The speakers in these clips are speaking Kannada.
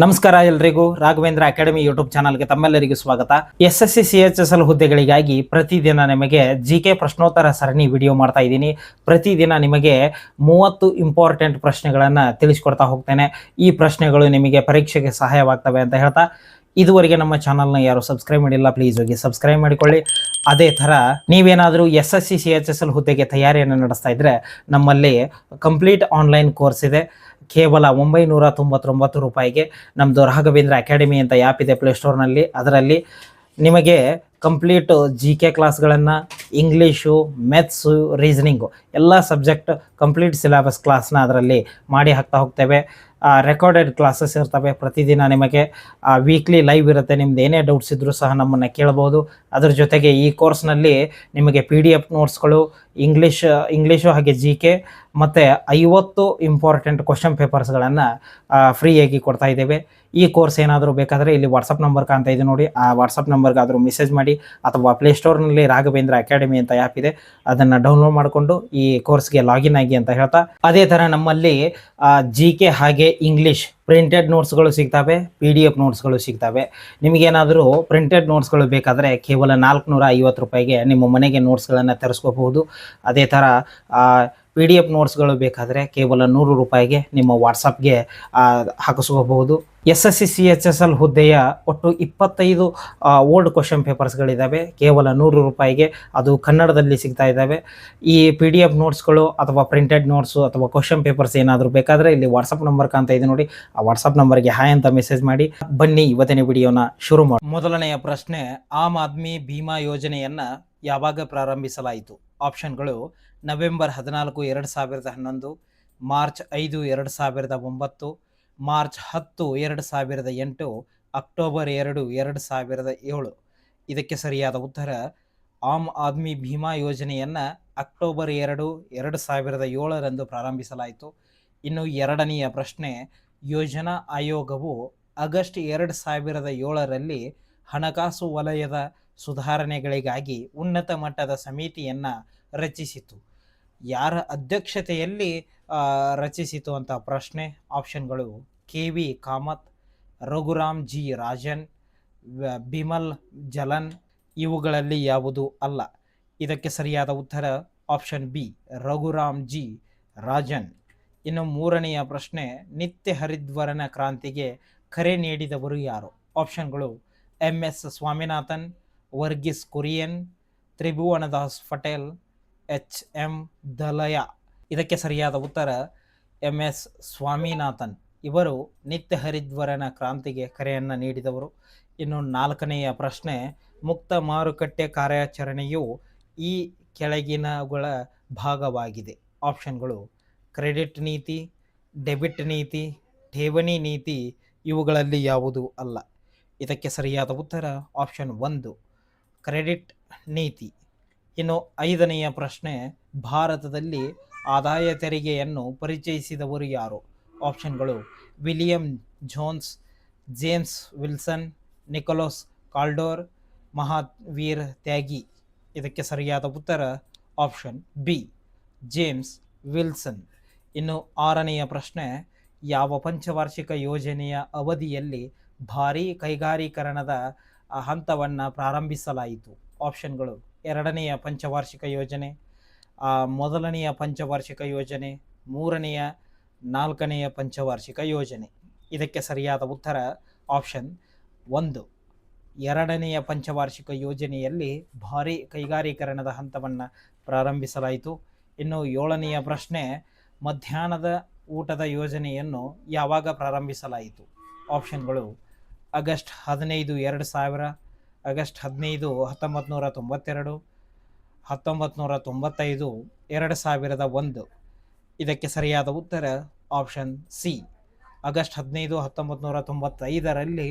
ನಮಸ್ಕಾರ ಎಲ್ರಿಗೂ ರಾಘವೇಂದ್ರ ಅಕಾಡೆಮಿ ಯೂಟ್ಯೂಬ್ ಚಾನಲ್ಗೆ ತಮ್ಮೆಲ್ಲರಿಗೂ ಸ್ವಾಗತ. SSC CHSL ಹುದ್ದೆಗಳಿಗಾಗಿ ಪ್ರತಿದಿನ ನಿಮಗೆ GK ಪ್ರಶ್ನೋತ್ತರ ಸರಣಿ ವಿಡಿಯೋ ಮಾಡ್ತಾ ಇದ್ದೀನಿ. ಪ್ರತಿದಿನ ನಿಮಗೆ 30 ಇಂಪಾರ್ಟೆಂಟ್ ಪ್ರಶ್ನೆಗಳನ್ನು ತಿಳಿಸ್ಕೊಡ್ತಾ ಹೋಗ್ತೇನೆ. ಈ ಪ್ರಶ್ನೆಗಳು ನಿಮಗೆ ಪರೀಕ್ಷೆಗೆ ಸಹಾಯವಾಗ್ತವೆ ಅಂತ ಹೇಳ್ತಾ, ಇದುವರೆಗೆ ನಮ್ಮ ಚಾನಲ್ನ ಯಾರು ಸಬ್ಸ್ಕ್ರೈಬ್ ಮಾಡಿಲ್ಲ ಪ್ಲೀಸ್ ಹೋಗಿ ಸಬ್ಸ್ಕ್ರೈಬ್ ಮಾಡಿಕೊಳ್ಳಿ. ಅದೇ ಥರ ನೀವೇನಾದರೂ SSC CHSL ಹುದ್ದೆಗೆ ತಯಾರಿಯನ್ನು ನಡೆಸ್ತಾ ಇದ್ರೆ ನಮ್ಮಲ್ಲಿ ಕಂಪ್ಲೀಟ್ ಆನ್ಲೈನ್ ಕೋರ್ಸ್ ಇದೆ. ಕೇವಲ 999 ರೂಪಾಯಿಗೆ ನಮ್ಮದು ರಾಘವೇಂದ್ರ ಅಕಾಡೆಮಿ ಅಂತ ಆ್ಯಪ್ ಇದೆ ಪ್ಲೇಸ್ಟೋರ್ನಲ್ಲಿ. ಅದರಲ್ಲಿ ನಿಮಗೆ ಕಂಪ್ಲೀಟ್ GK ಕ್ಲಾಸ್ಗಳನ್ನು, ಇಂಗ್ಲೀಷು, ಮ್ಯಾಥ್ಸು, ರೀಸನಿಂಗು ಎಲ್ಲ ಸಬ್ಜೆಕ್ಟ್ ಕಂಪ್ಲೀಟ್ ಸಿಲೆಬಸ್ ಕ್ಲಾಸ್ನ ಅದರಲ್ಲಿ ಮಾಡಿ ಹಾಕ್ತಾ ಹೋಗ್ತೇವೆ. ರೆಕಾರ್ಡೆಡ್ ಕ್ಲಾಸಸ್ ಇರ್ತವೆ. ಪ್ರತಿದಿನ ನಿಮಗೆ ವೀಕ್ಲಿ ಲೈವ್ ಇರುತ್ತೆ. ನಿಮ್ದು ಏನೇ ಡೌಟ್ಸ್ ಇದ್ದರೂ ಸಹ ನಮ್ಮನ್ನು ಕೇಳ್ಬೋದು. ಅದ್ರ ಜೊತೆಗೆ ಈ ಕೋರ್ಸ್ನಲ್ಲಿ ನಿಮಗೆ PDF ನೋಟ್ಸ್ಗಳು, ಇಂಗ್ಲೀಷು ಹಾಗೆ GK ಮತ್ತು 50 ಇಂಪಾರ್ಟೆಂಟ್ ಕ್ವಶನ್ ಪೇಪರ್ಸ್ಗಳನ್ನು ಫ್ರೀಯಾಗಿ ಕೊಡ್ತಾ ಇದ್ದೇವೆ. ಈ ಕೋರ್ಸ್ ಏನಾದರೂ ಬೇಕಾದರೆ ಇಲ್ಲಿ ವಾಟ್ಸಪ್ ನಂಬರ್ ಕಾಣ್ತಾ ಇದೆ ನೋಡಿ, ಆ ವಾಟ್ಸಪ್ ನಂಬರ್ಗಾದರೂ ಮೆಸೇಜ್ ಮಾಡಿ, ಅಥವಾ ಪ್ಲೇಸ್ಟೋರ್ನಲ್ಲಿ ರಾಘವೇಂದ್ರ ಅಕಾಡೆಮಿ ಅಂತ ಆ್ಯಪ್ ಇದೆ, ಅದನ್ನು ಡೌನ್ಲೋಡ್ ಮಾಡಿಕೊಂಡು ಈ ಕೋರ್ಸ್ಗೆ ಲಾಗಿನ್ ಆಗಿ ಅಂತ ಹೇಳ್ತಾ, ಅದೇ ಥರ ನಮ್ಮಲ್ಲಿ GK ಹಾಗೆ ಇಂಗ್ಲೀಷ್ ಪ್ರಿಂಟೆಡ್ ನೋಟ್ಸ್ಗಳು ಸಿಗ್ತವೆ, PDF ನೋಟ್ಸ್ಗಳು ಸಿಗ್ತವೆ. ನಿಮಗೇನಾದರೂ ಪ್ರಿಂಟೆಡ್ ನೋಟ್ಸ್ಗಳು ಬೇಕಾದರೆ ಕೇವಲ 450 ರೂಪಾಯಿಗೆ ನಿಮ್ಮ ಮನೆಗೆ ನೋಟ್ಸ್ಗಳನ್ನು ತರಿಸ್ಕೋಬಹುದು. ಅದೇ ಥರ PDF ನೋಟ್ಸ್ಗಳು ಬೇಕಾದರೆ ಕೇವಲ 100 ರೂಪಾಯಿಗೆ ನಿಮ್ಮ ವಾಟ್ಸಪ್ಗೆ ಹಾಕಿಸ್ಕೋಬಹುದು. SSC CHSL ಹುದ್ದೆಯ ಒಟ್ಟು 25 ಓಲ್ಡ್ ಕ್ವಶನ್ ಪೇಪರ್ಸ್ಗಳಿದ್ದಾವೆ. ಕೇವಲ 100 ರೂಪಾಯಿಗೆ ಅದು ಕನ್ನಡದಲ್ಲಿ ಸಿಗ್ತಾ ಇದ್ದಾವೆ. ಈ PDF ನೋಟ್ಸ್ಗಳು ಅಥವಾ ಪ್ರಿಂಟೆಡ್ ನೋಟ್ಸು ಅಥವಾ ಕ್ವಶನ್ ಪೇಪರ್ಸ್ ಏನಾದರೂ ಬೇಕಾದರೆ ಇಲ್ಲಿ ವಾಟ್ಸಪ್ ನಂಬರ್ ಕಾಣ್ತಾ ಇದೆ ನೋಡಿ, ಆ ವಾಟ್ಸಪ್ ನಂಬರ್ಗೆ ಹಾಯ್ ಅಂತ ಮೆಸೇಜ್ ಮಾಡಿ. ಬನ್ನಿ ಇವತ್ತಿನ ವಿಡಿಯೋನ ಶುರು ಮಾಡಿ. ಮೊದಲನೆಯ ಪ್ರಶ್ನೆ, ಆಮ್ ಆದ್ಮಿ ಭೀಮಾ ಯೋಜನೆಯನ್ನು ಯಾವಾಗ ಪ್ರಾರಂಭಿಸಲಾಯಿತು? ಆಪ್ಷನ್ಗಳು: ನವೆಂಬರ್ 14, 2011, ಮಾರ್ಚ್ 5, 2009, ಮಾರ್ಚ್ 10, 2008, ಅಕ್ಟೋಬರ್ 2, 2007. ಇದಕ್ಕೆ ಸರಿಯಾದ ಉತ್ತರ ಆಮ್ ಆದ್ಮಿ ಭೀಮಾ ಯೋಜನೆಯನ್ನು ಅಕ್ಟೋಬರ್ 2, 2007ರಂದು ಪ್ರಾರಂಭಿಸಲಾಯಿತು. ಇನ್ನು ಎರಡನೆಯ ಪ್ರಶ್ನೆ, ಯೋಜನಾ ಆಯೋಗವು ಆಗಸ್ಟ್ 2007ರಲ್ಲಿ ಹಣಕಾಸು ವಲಯದ ಸುಧಾರಣೆಗಳಿಗಾಗಿ ಉನ್ನತ ಮಟ್ಟದ ಸಮಿತಿಯನ್ನು ರಚಿಸಿತು. ಯಾರ ಅಧ್ಯಕ್ಷತೆಯಲ್ಲಿ ರಚಿಸಿತು ಅಂತ ಪ್ರಶ್ನೆ. ಆಪ್ಷನ್ಗಳು: KV ಕಾಮತ್, ರಘುರಾಮ್ G ರಾಜನ್, ಬಿಮಲ್ ಜಲನ್. ಇವುಗಳಲ್ಲಿ ಯಾವುದು ಅಲ್ಲ. ಇದಕ್ಕೆ ಸರಿಯಾದ ಉತ್ತರ option B, Raghuram G Rajan. ಇನ್ನು ಮೂರನೆಯ ಪ್ರಶ್ನೆ, ನಿತ್ಯ ಹರಿದ್ವರ್ಣ ಕ್ರಾಂತಿಗೆ ಕರೆ ನೀಡಿದವರು ಯಾರು? ಆಪ್ಷನ್ಗಳು: MS ಸ್ವಾಮಿನಾಥನ್, ವರ್ಗೀಸ್ ಕುರಿಯನ್, ತ್ರಿಭುವನದಾಸ್ ಪಟೇಲ್, HM ದಲಯ. ಇದಕ್ಕೆ ಸರಿಯಾದ ಉತ್ತರ MS ಸ್ವಾಮಿನಾಥನ್. ಇವರು ನಿತ್ಯ ಹರಿದ್ವರ್ಣ ಕ್ರಾಂತಿಗೆ ಕರೆಯನ್ನು ನೀಡಿದವರು. ಇನ್ನು ನಾಲ್ಕನೆಯ ಪ್ರಶ್ನೆ, ಮುಕ್ತ ಮಾರುಕಟ್ಟೆ ಕಾರ್ಯಾಚರಣೆಯು ಈ ಕೆಳಗಿನಗಳ ಭಾಗವಾಗಿದೆ. ಆಪ್ಷನ್ಗಳು: ಕ್ರೆಡಿಟ್ ನೀತಿ, ಡೆಬಿಟ್ ನೀತಿ, ಠೇವಣಿ ನೀತಿ. ಇವುಗಳಲ್ಲಿ ಯಾವುದು ಅಲ್ಲ. ಇದಕ್ಕೆ ಸರಿಯಾದ ಉತ್ತರ ಆಪ್ಷನ್ 1, ಕ್ರೆಡಿಟ್ ನೀತಿ. ಇನ್ನು ಐದನೆಯ ಪ್ರಶ್ನೆ, ಭಾರತದಲ್ಲಿ ಆದಾಯ ತೆರಿಗೆಯನ್ನು ಪರಿಚಯಿಸಿದವರು ಯಾರು? ಆಪ್ಷನ್ಗಳು: William Jones, James Wilson, Nicholas Kaldor, Mahavir Tyagi. ಇದಕ್ಕೆ ಸರಿಯಾದ ಉತ್ತರ ಆಪ್ಷನ್ ಬಿ, ಜೇಮ್ಸ್ ವಿಲ್ಸನ್. ಇನ್ನು ಆರನೆಯ ಪ್ರಶ್ನೆ, ಯಾವ ಪಂಚವಾರ್ಷಿಕ ಯೋಜನೆಯ ಅವಧಿಯಲ್ಲಿ ಭಾರೀ ಕೈಗಾರೀಕರಣದ ಹಂತವನ್ನು ಪ್ರಾರಂಭಿಸಲಾಯಿತು? ಆಪ್ಷನ್ಗಳು: ಎರಡನೆಯ ಪಂಚವಾರ್ಷಿಕ ಯೋಜನೆ, ಮೊದಲನೆಯ ಪಂಚವಾರ್ಷಿಕ ಯೋಜನೆ, ಮೂರನೆಯ, ನಾಲ್ಕನೆಯ ಪಂಚವಾರ್ಷಿಕ ಯೋಜನೆ. ಇದಕ್ಕೆ ಸರಿಯಾದ ಉತ್ತರ ಆಪ್ಷನ್ 1, ಎರಡನೆಯ ಪಂಚವಾರ್ಷಿಕ ಯೋಜನೆಯಲ್ಲಿ ಭಾರೀ ಕೈಗಾರೀಕರಣದ ಹಂತವನ್ನು ಪ್ರಾರಂಭಿಸಲಾಯಿತು. ಇನ್ನು ಏಳನೆಯ ಪ್ರಶ್ನೆ, ಮಧ್ಯಾಹ್ನದ ಊಟದ ಯೋಜನೆಯನ್ನು ಯಾವಾಗ ಪ್ರಾರಂಭಿಸಲಾಯಿತು? ಆಪ್ಷನ್ಗಳು: ಆಗಸ್ಟ್ 15, 2000, ಆಗಸ್ಟ್ 15, 1992, 1995, 2001. ಇದಕ್ಕೆ ಸರಿಯಾದ ಉತ್ತರ ಆಪ್ಷನ್ ಸಿ, ಆಗಸ್ಟ್ 15, 1995ರಲ್ಲಿ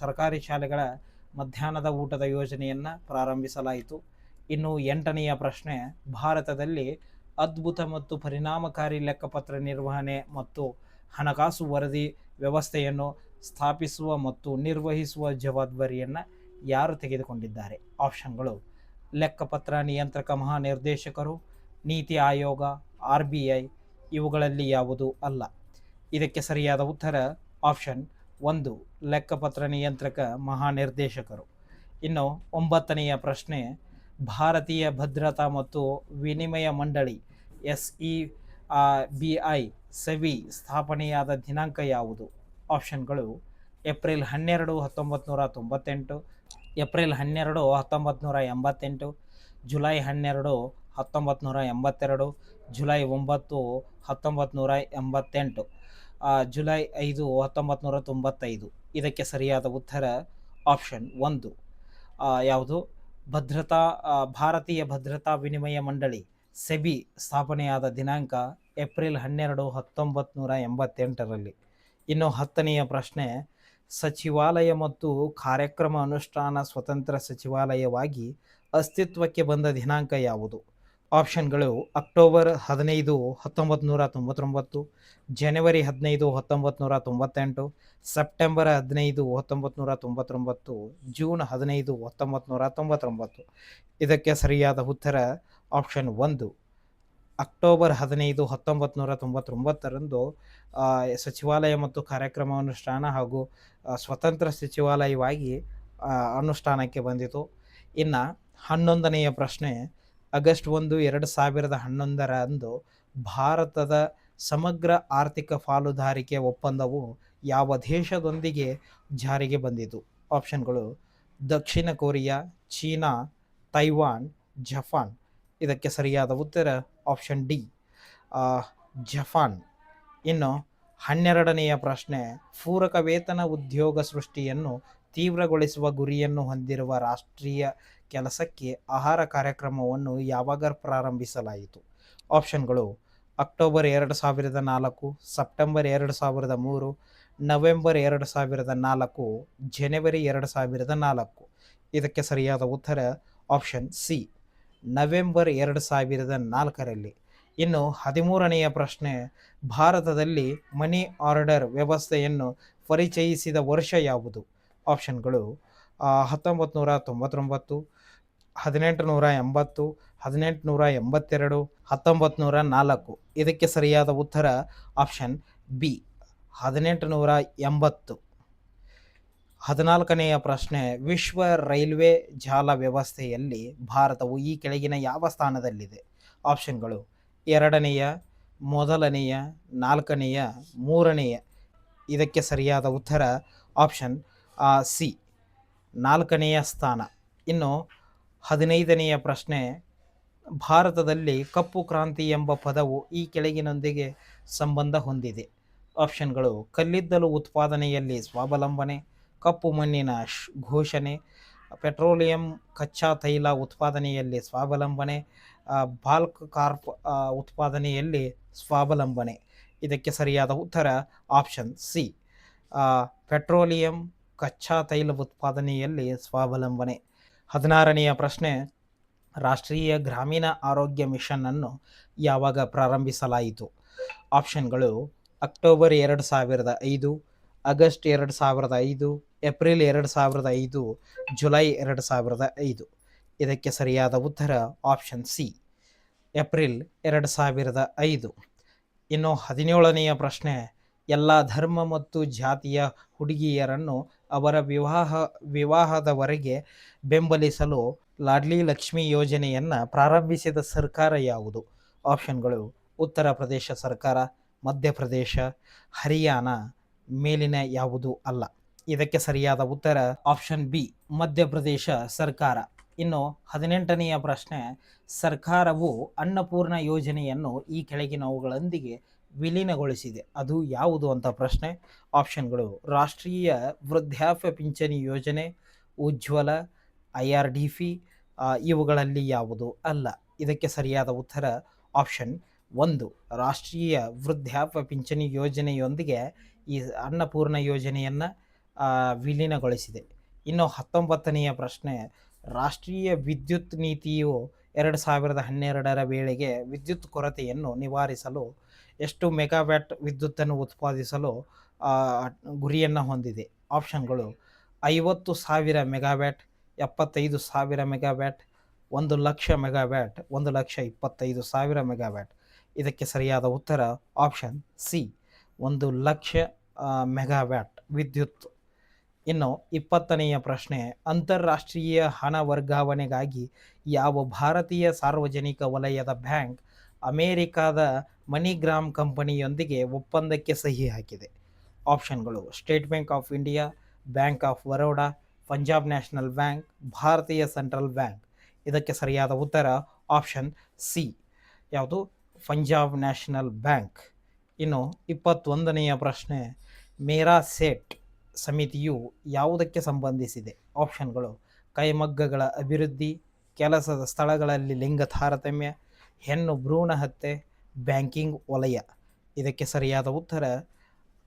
ಸರ್ಕಾರಿ ಶಾಲೆಗಳ ಮಧ್ಯಾಹ್ನದ ಊಟದ ಯೋಜನೆಯನ್ನು ಪ್ರಾರಂಭಿಸಲಾಯಿತು. ಇನ್ನು ಎಂಟನೆಯ ಪ್ರಶ್ನೆ, ಭಾರತದಲ್ಲಿ ಅದ್ಭುತ ಮತ್ತು ಪರಿಣಾಮಕಾರಿ ಲೆಕ್ಕಪತ್ರ ನಿರ್ವಹಣೆ ಮತ್ತು ಹಣಕಾಸು ವರದಿ ವ್ಯವಸ್ಥೆಯನ್ನು ಸ್ಥಾಪಿಸುವ ಮತ್ತು ನಿರ್ವಹಿಸುವ ಜವಾಬ್ದಾರಿಯನ್ನು ಯಾರು ತೆಗೆದುಕೊಂಡಿದ್ದಾರೆ? ಆಪ್ಷನ್ಗಳು: ಲೆಕ್ಕಪತ್ರ ನಿಯಂತ್ರಕ ಮಹಾನಿರ್ದೇಶಕರು, ನೀತಿ ಆಯೋಗ, RBI. ಇವುಗಳಲ್ಲಿ ಯಾವುದು ಅಲ್ಲ. ಇದಕ್ಕೆ ಸರಿಯಾದ ಉತ್ತರ ಆಪ್ಷನ್ 1 ಲೆಕ್ಕಪತ್ರ ನಿಯಂತ್ರಕ ಮಹಾನಿರ್ದೇಶಕರು. ಇನ್ನು 9ನೆಯ ಪ್ರಶ್ನೆ, ಭಾರತೀಯ ಭದ್ರತಾ ಮತ್ತು ವಿನಿಮಯ ಮಂಡಳಿ SEBI ಸೆಬಿ ಸ್ಥಾಪನೆಯಾದ ದಿನಾಂಕ ಯಾವುದು? ಆಪ್ಷನ್ಗಳು April 12, 1998, April 12, 1988, July 12, 1982, July 9, 1988, July 5, 1995. ಇದಕ್ಕೆ ಸರಿಯಾದ ಉತ್ತರ ಆಪ್ಷನ್ 1 ಯಾವುದು? ಭಾರತೀಯ ಭದ್ರತಾ ವಿನಿಮಯ ಮಂಡಳಿ ಸೆಬಿ ಸ್ಥಾಪನೆಯಾದ ದಿನಾಂಕ ಏಪ್ರಿಲ್ 12, 1988ರಲ್ಲಿ. ಇನ್ನು 10ನೆಯ ಪ್ರಶ್ನೆ, ಸಚಿವಾಲಯ ಮತ್ತು ಕಾರ್ಯಕ್ರಮ ಅನುಷ್ಠಾನ ಸ್ವತಂತ್ರ ಸಚಿವಾಲಯವಾಗಿ ಅಸ್ತಿತ್ವಕ್ಕೆ ಬಂದ ದಿನಾಂಕ ಯಾವುದು? ಆಪ್ಷನ್ಗಳು ಅಕ್ಟೋಬರ್ 15, 1999, ಜನವರಿ 15, 1998, ಸೆಪ್ಟೆಂಬರ್ 15, 1999, ಜೂನ್ 15, 1999. ಇದಕ್ಕೆ ಸರಿಯಾದ ಉತ್ತರ ಆಪ್ಷನ್ 1 ಅಕ್ಟೋಬರ್ 15, 1999ರಂದು ಸಚಿವಾಲಯ ಮತ್ತು ಕಾರ್ಯಕ್ರಮ ಅನುಷ್ಠಾನ ಹಾಗೂ ಸ್ವತಂತ್ರ ಸಚಿವಾಲಯವಾಗಿ ಅನುಷ್ಠಾನಕ್ಕೆ ಬಂದಿತು. ಇನ್ನು 11ನೆಯ ಪ್ರಶ್ನೆ, ಆಗಸ್ಟ್ 1, 2011ರಂದು ಭಾರತದ ಸಮಗ್ರ ಆರ್ಥಿಕ ಪಾಲುದಾರಿಕೆ ಒಪ್ಪಂದವು ಯಾವ ದೇಶದೊಂದಿಗೆ ಜಾರಿಗೆ ಬಂದಿತು? ಆಪ್ಷನ್ಗಳು ದಕ್ಷಿಣ ಕೊರಿಯಾ, ಚೀನಾ, ತೈವಾನ್, ಜಪಾನ್. ಇದಕ್ಕೆ ಸರಿಯಾದ ಉತ್ತರ ಆಪ್ಷನ್ ಡಿ ಜಪಾನ್. ಇನ್ನು 12ನೆಯ ಪ್ರಶ್ನೆ, ಪೂರಕ ವೇತನ ಉದ್ಯೋಗ ಸೃಷ್ಟಿಯನ್ನು ತೀವ್ರಗೊಳಿಸುವ ಗುರಿಯನ್ನು ಹೊಂದಿರುವ ರಾಷ್ಟ್ರೀಯ ಕೆಲಸಕ್ಕೆ ಆಹಾರ ಕಾರ್ಯಕ್ರಮವನ್ನು ಯಾವಾಗ ಪ್ರಾರಂಭಿಸಲಾಯಿತು? ಆಪ್ಷನ್ಗಳು ಅಕ್ಟೋಬರ್ 2004, ಸೆಪ್ಟೆಂಬರ್ 2003, ನವೆಂಬರ್ 2004, ಜನವರಿ 2004. ಇದಕ್ಕೆ ಸರಿಯಾದ ಉತ್ತರ ಆಪ್ಷನ್ ಸಿ ನವೆಂಬರ್ 2004ರಲ್ಲಿ. ಇನ್ನು 13ನೆಯ ಪ್ರಶ್ನೆ, ಭಾರತದಲ್ಲಿ ಮನಿ ಆರ್ಡರ್ ವ್ಯವಸ್ಥೆಯನ್ನು ಪರಿಚಯಿಸಿದ ವರ್ಷ ಯಾವುದು? ಆಪ್ಷನ್ಗಳು 1999, 1880, 1882, 1904. ಇದಕ್ಕೆ ಸರಿಯಾದ ಉತ್ತರ ಆಪ್ಷನ್ ಬಿ 1880. 14ನೆಯ ಪ್ರಶ್ನೆ, ವಿಶ್ವ ರೈಲ್ವೆ ಜಾಲ ವ್ಯವಸ್ಥೆಯಲ್ಲಿ ಭಾರತವು ಈ ಕೆಳಗಿನ ಯಾವ ಸ್ಥಾನದಲ್ಲಿದೆ? ಆಪ್ಷನ್ಗಳು 2ನೇಯ, 1ನೇಯ, 4ನೇಯ, 3ನೇಯ. ಇದಕ್ಕೆ ಸರಿಯಾದ ಉತ್ತರ ಆಪ್ಷನ್ ಸಿ 4ನೇಯ ಸ್ಥಾನ. ಇನ್ನು 15ನೆಯ ಪ್ರಶ್ನೆ, ಭಾರತದಲ್ಲಿ ಕಪ್ಪು ಕ್ರಾಂತಿ ಎಂಬ ಪದವು ಈ ಕೆಳಗಿನೊಂದಿಗೆ ಸಂಬಂಧ ಹೊಂದಿದೆ. ಆಪ್ಷನ್ಗಳು ಕಲ್ಲಿದ್ದಲು ಉತ್ಪಾದನೆಯಲ್ಲಿ ಸ್ವಾವಲಂಬನೆ, ಕಪ್ಪು ಮಣ್ಣಿನ ಘೋಷಣೆ, ಪೆಟ್ರೋಲಿಯಂ ಕಚ್ಚಾ ತೈಲ ಉತ್ಪಾದನೆಯಲ್ಲಿ ಸ್ವಾವಲಂಬನೆ, ಬಾಲ್ಕ್ ಕಾರ್ಪ್ ಉತ್ಪಾದನೆಯಲ್ಲಿ ಸ್ವಾವಲಂಬನೆ. ಇದಕ್ಕೆ ಸರಿಯಾದ ಉತ್ತರ ಆಪ್ಷನ್ ಸಿ ಪೆಟ್ರೋಲಿಯಂ ಕಚ್ಚಾ ತೈಲ ಉತ್ಪಾದನೆಯಲ್ಲಿ ಸ್ವಾವಲಂಬನೆ. 16ನೆಯ ಪ್ರಶ್ನೆ, ರಾಷ್ಟ್ರೀಯ ಗ್ರಾಮೀಣ ಆರೋಗ್ಯ ಮಿಷನ್ ಅನ್ನು ಯಾವಾಗ ಪ್ರಾರಂಭಿಸಲಾಯಿತು? ಆಪ್ಷನ್ಗಳು ಅಕ್ಟೋಬರ್ 2005, ಆಗಸ್ಟ್ 2005, ಏಪ್ರಿಲ್ 2005, ಜುಲೈ 2005. ಇದಕ್ಕೆ ಸರಿಯಾದ ಉತ್ತರ ಆಪ್ಷನ್ ಸಿ ಏಪ್ರಿಲ್ 2005. ಇನ್ನು 17ನೆಯ ಪ್ರಶ್ನೆ, ಎಲ್ಲ ಧರ್ಮ ಮತ್ತು ಜಾತಿಯ ಹುಡುಗಿಯರನ್ನು ಅವರ ವಿವಾಹದವರೆಗೆ ಬೆಂಬಲಿಸಲು ಲಾಡ್ಲಿ ಲಕ್ಷ್ಮಿ ಯೋಜನೆಯನ್ನು ಪ್ರಾರಂಭಿಸಿದ ಸರ್ಕಾರ ಯಾವುದು? ಆಪ್ಷನ್ಗಳು ಉತ್ತರ ಪ್ರದೇಶ ಸರ್ಕಾರ, ಮಧ್ಯಪ್ರದೇಶ, ಹರಿಯಾಣ. ಮೇಲಿನ ಯಾವುದು ಅಲ್ಲ. ಇದಕ್ಕೆ ಸರಿಯಾದ ಉತ್ತರ ಆಪ್ಷನ್ ಬಿ ಮಧ್ಯಪ್ರದೇಶ ಸರ್ಕಾರ. ಇನ್ನು 18ನೆಯ ಪ್ರಶ್ನೆ, ಸರ್ಕಾರವು ಅನ್ನಪೂರ್ಣ ಯೋಜನೆಯನ್ನು ಈ ಕೆಳಗಿನವುಗಳೊಂದಿಗೆ ವಿಲೀನಗೊಳಿಸಿದೆ, ಅದು ಯಾವುದು ಅಂತ ಪ್ರಶ್ನೆ. ಆಪ್ಷನ್ಗಳು ರಾಷ್ಟ್ರೀಯ ವೃದ್ಧಾಪ್ಯ ಪಿಂಚಣಿ ಯೋಜನೆ, ಉಜ್ವಲ, IRDP. ಇವುಗಳಲ್ಲಿ ಯಾವುದು ಅಲ್ಲ. ಇದಕ್ಕೆ ಸರಿಯಾದ ಉತ್ತರ ಆಪ್ಷನ್ 1 ರಾಷ್ಟ್ರೀಯ ವೃದ್ಧಾಪ್ಯ ಪಿಂಚಣಿ ಯೋಜನೆಯೊಂದಿಗೆ ಈ ಅನ್ನಪೂರ್ಣ ಯೋಜನೆಯನ್ನು ವಿಲೀನಗೊಳಿಸಿದೆ. ಇನ್ನು 19ನೆಯ ಪ್ರಶ್ನೆ, ರಾಷ್ಟ್ರೀಯ ವಿದ್ಯುತ್ ನೀತಿಯು 2012ರ ವೇಳೆಗೆ ವಿದ್ಯುತ್ ಕೊರತೆಯನ್ನು ನಿವಾರಿಸಲು ಎಷ್ಟು ಮೆಗಾವ್ಯಾಟ್ ವಿದ್ಯುತ್ತನ್ನು ಉತ್ಪಾದಿಸಲು ಗುರಿಯನ್ನು ಹೊಂದಿದೆ? ಆಪ್ಷನ್ಗಳು 50,000 ಮೆಗಾವ್ಯಾಟ್, 75,000 ಮೆಗಾವ್ಯಾಟ್, 1,00,000 ಮೆಗಾವ್ಯಾಟ್, 1,25,000 ಮೆಗಾವ್ಯಾಟ್. ಇದಕ್ಕೆ ಸರಿಯಾದ ಉತ್ತರ ಆಪ್ಷನ್ ಸಿ 1,00,000 ಮೆಗಾವ್ಯಾಟ್ ವಿದ್ಯುತ್. ಇನ್ನು 20ನೆಯ ಪ್ರಶ್ನೆ, ಅಂತಾರಾಷ್ಟ್ರೀಯ ಹಣ ವರ್ಗಾವಣೆಗಾಗಿ ಯಾವ ಭಾರತೀಯ ಸಾರ್ವಜನಿಕ ವಲಯದ ಬ್ಯಾಂಕ್ ಅಮೆರಿಕಾದ ಮನಿಗ್ರಾಮ್ ಕಂಪನಿಯೊಂದಿಗೆ ಒಪ್ಪಂದಕ್ಕೆ ಸಹಿ ಹಾಕಿದೆ? ಆಪ್ಷನ್ಗಳು: State Bank of India, Bank of Baroda, Punjab National Bank, Bharatiya central bank. ಇದಕ್ಕೆ ಸರಿಯಾದ ಉತ್ತರ ಆಪ್ಷನ್ ಸಿ, ಯಾವುದು? Punjab National Bank. ಇನ್ನು 21ನೆಯ ಪ್ರಶ್ನೆ, ಮೇರಾ ಸೇಠ್ ಸಮಿತಿಯು ಯಾವುದಕ್ಕೆ ಸಂಬಂಧಿಸಿದೆ? ಆಪ್ಷನ್ಗಳು: ಕೈಮಗ್ಗಗಳ ಅಭಿವೃದ್ಧಿ, ಕೆಲಸದ ಸ್ಥಳಗಳಲ್ಲಿ ಲಿಂಗ ತಾರತಮ್ಯ, ಹೆಣ್ಣು ಭ್ರೂಣ ಹತ್ಯೆ, ಬ್ಯಾಂಕಿಂಗ್ ವಲಯ. ಇದಕ್ಕೆ ಸರಿಯಾದ ಉತ್ತರ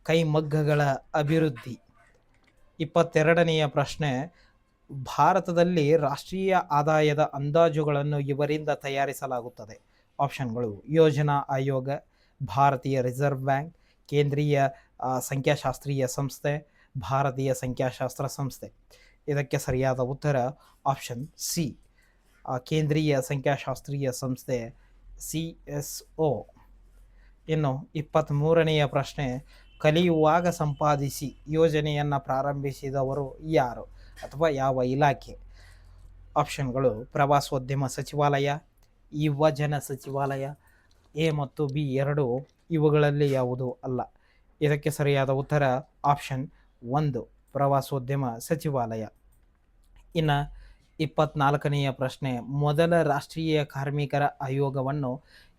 ಕೈಮಗ್ಗಗಳ ಅಭಿವೃದ್ಧಿ. 22ನೆಯ ಪ್ರಶ್ನೆ, ಭಾರತದಲ್ಲಿ ರಾಷ್ಟ್ರೀಯ ಆದಾಯದ ಅಂದಾಜುಗಳನ್ನು ಇವರಿಂದ ತಯಾರಿಸಲಾಗುತ್ತದೆ? ಆಪ್ಷನ್ಗಳು: ಯೋಜನಾ ಆಯೋಗ, ಭಾರತೀಯ ರಿಸರ್ವ್ ಬ್ಯಾಂಕ್, ಕೇಂದ್ರೀಯ ಸಂಖ್ಯಾಶಾಸ್ತ್ರೀಯ ಸಂಸ್ಥೆ, ಭಾರತೀಯ ಸಂಖ್ಯಾಶಾಸ್ತ್ರ ಸಂಸ್ಥೆ. ಇದಕ್ಕೆ ಸರಿಯಾದ ಉತ್ತರ ಆಪ್ಷನ್ ಸಿ, ಕೇಂದ್ರೀಯ ಸಂಖ್ಯಾಶಾಸ್ತ್ರೀಯ ಸಂಸ್ಥೆ, CSO. ಇನ್ನು 23ನೆಯ ಪ್ರಶ್ನೆ, ಕಲಿಯುವಾಗ ಸಂಪಾದಿಸಿ ಯೋಜನೆಯನ್ನು ಪ್ರಾರಂಭಿಸಿದವರು ಯಾರು ಅಥವಾ ಯಾವ ಇಲಾಖೆ? ಆಪ್ಷನ್ಗಳು: ಪ್ರವಾಸೋದ್ಯಮ ಸಚಿವಾಲಯ, ಯುವಜನ ಸಚಿವಾಲಯ, ಎ ಮತ್ತು ಬಿ ಎರಡೂ ಇವುಗಳಲ್ಲಿ ಯಾವುದು ಅಲ್ಲ. ಇದಕ್ಕೆ ಸರಿಯಾದ ಉತ್ತರ ಆಪ್ಷನ್ 1, ಪ್ರವಾಸೋದ್ಯಮ ಸಚಿವಾಲಯ. ಇನ್ನು 24ನೆಯ ಪ್ರಶ್ನೆ, ಮೊದಲ ರಾಷ್ಟ್ರೀಯ ಕಾರ್ಮಿಕರ ಆಯೋಗವನ್ನು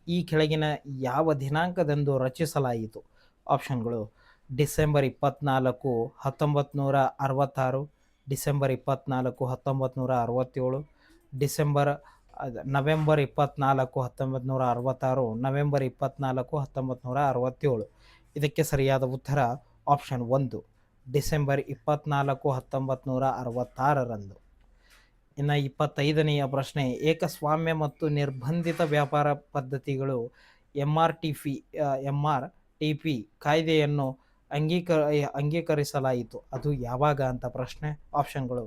ಈ ಕೆಳಗಿನ ಯಾವ ದಿನಾಂಕದಂದು ರಚಿಸಲಾಯಿತು? ಆಪ್ಷನ್ಗಳು: ಡಿಸೆಂಬರ್ 24, 1966, ಡಿಸೆಂಬರ್ 24, 1967, ನವೆಂಬರ್ 24, 1966, ನವೆಂಬರ್ 24, 1967. ಇದಕ್ಕೆ ಸರಿಯಾದ ಉತ್ತರ ಆಪ್ಷನ್ 1, ಡಿಸೆಂಬರ್ 24, 1966ರಂದು. ಇನ್ನು 25ನೆಯ ಪ್ರಶ್ನೆ, ಏಕಸ್ವಾಮ್ಯ ಮತ್ತು ನಿರ್ಬಂಧಿತ ವ್ಯಾಪಾರ ಪದ್ಧತಿಗಳು MRTP ಕಾಯ್ದೆಯನ್ನು ಅಂಗೀಕರಿಸಲಾಯಿತು. ಅದು ಯಾವಾಗ ಅಂತ ಪ್ರಶ್ನೆ. ಆಪ್ಷನ್ಗಳು: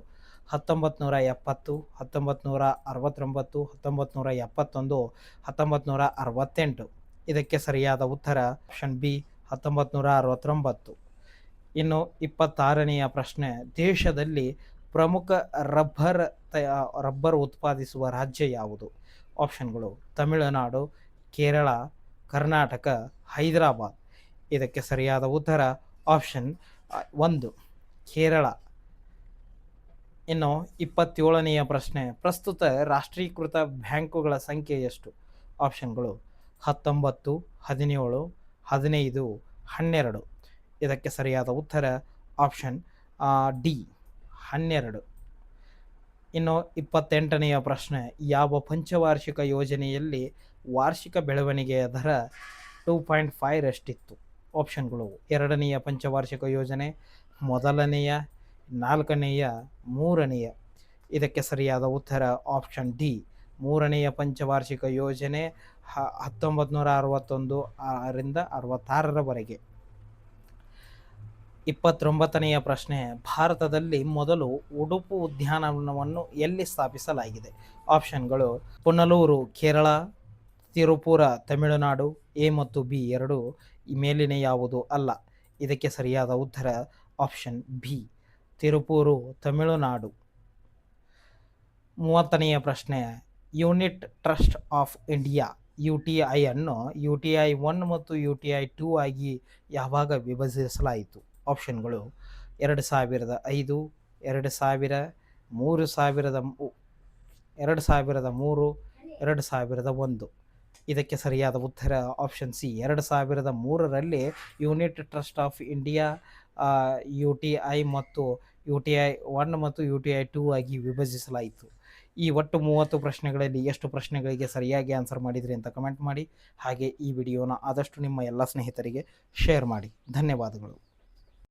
1970, 1969, 1971, 1968. ಇದಕ್ಕೆ ಸರಿಯಾದ ಉತ್ತರ ಆಪ್ಷನ್ ಬಿ, 1969. ಇನ್ನು 26ನೆಯ ಪ್ರಶ್ನೆ, ದೇಶದಲ್ಲಿ ಪ್ರಮುಖ ರಬ್ಬರ್ ಉತ್ಪಾದಿಸುವ ರಾಜ್ಯ ಯಾವುದು? ಆಪ್ಷನ್ಗಳು: ತಮಿಳುನಾಡು, ಕೇರಳ, ಕರ್ನಾಟಕ, ಹೈದರಾಬಾದ್. ಇದಕ್ಕೆ ಸರಿಯಾದ ಉತ್ತರ ಆಪ್ಷನ್ 1, ಕೇರಳ. ಇನ್ನು 27ನೆಯ ಪ್ರಶ್ನೆ, ಪ್ರಸ್ತುತ ರಾಷ್ಟ್ರೀಕೃತ ಬ್ಯಾಂಕುಗಳ ಸಂಖ್ಯೆ ಎಷ್ಟು? ಆಪ್ಷನ್ಗಳು: 19, 17, 15, 12. ಇದಕ್ಕೆ ಸರಿಯಾದ ಉತ್ತರ ಆಪ್ಷನ್ ಡಿ, 12. ಇನ್ನು 28ನೆಯ ಪ್ರಶ್ನೆ, ಯಾವ ಪಂಚವಾರ್ಷಿಕ ಯೋಜನೆಯಲ್ಲಿ ವಾರ್ಷಿಕ ಬೆಳವಣಿಗೆಯ ದರ 2.5 ರಷ್ಟಿತ್ತು? ಆಪ್ಷನ್ಗಳು: ಎರಡನೆಯ ಪಂಚವಾರ್ಷಿಕ ಯೋಜನೆ, ಮೊದಲನೆಯ, 4ನೆಯ, 3ನೆಯ. ಇದಕ್ಕೆ ಸರಿಯಾದ ಉತ್ತರ ಆಪ್ಷನ್ ಡಿ, 3ನೆಯ ಪಂಚವಾರ್ಷಿಕ ಯೋಜನೆ, 1961 ರಿಂದ 66ರವರೆಗೆ. 29ನೆಯ ಪ್ರಶ್ನೆ, ಭಾರತದಲ್ಲಿ ಮೊದಲು ಉಡುಪು ಉದ್ಯಾನವನವನ್ನು ಎಲ್ಲಿ ಸ್ಥಾಪಿಸಲಾಗಿದೆ? ಆಪ್ಷನ್ಗಳು: ಪುನಲೂರು, ಕೇರಳ, ತಿರುಪುರ, ತಮಿಳುನಾಡು. ಎ ಮತ್ತು ಬಿ ಎರಡೂ ಈ ಮೇಲಿನ ಯಾವುದು ಅಲ್ಲ. ಇದಕ್ಕೆ ಸರಿಯಾದ ಉತ್ತರ ಆಪ್ಷನ್ ಬಿ, ತಿರುಪೂರು, ತಮಿಳುನಾಡು. 30ನೆಯ ಪ್ರಶ್ನೆ, unit Trust of India UTI ಅನ್ನು UTI 1 ಮತ್ತು UTI 2 ಆಗಿ ಯಾವಾಗ ವಿಭಜಿಸಲಾಯಿತು? ಆಪ್ಷನ್ಗಳು: 2005, 2000, 2003, 2001. ಇದಕ್ಕೆ ಸರಿಯಾದ ಉತ್ತರ ಆಪ್ಷನ್ ಸಿ, 2003ರಲ್ಲಿ Unit Trust of India UTI ಮತ್ತು UTI 1 ಮತ್ತು UTI 2 ಆಗಿ ವಿಭಜಿಸಲಾಯಿತು. ಈ ಒಟ್ಟು 30 ಪ್ರಶ್ನೆಗಳಲ್ಲಿ ಎಷ್ಟು ಪ್ರಶ್ನೆಗಳಿಗೆ ಸರಿಯಾಗಿ ಆನ್ಸರ್ ಮಾಡಿದ್ರಿ ಅಂತ ಕಮೆಂಟ್ ಮಾಡಿ. ಹಾಗೆ ಈ ವಿಡಿಯೋನ ಆದಷ್ಟು ನಿಮ್ಮ ಎಲ್ಲ ಸ್ನೇಹಿತರಿಗೆ ಶೇರ್ ಮಾಡಿ. ಧನ್ಯವಾದಗಳು.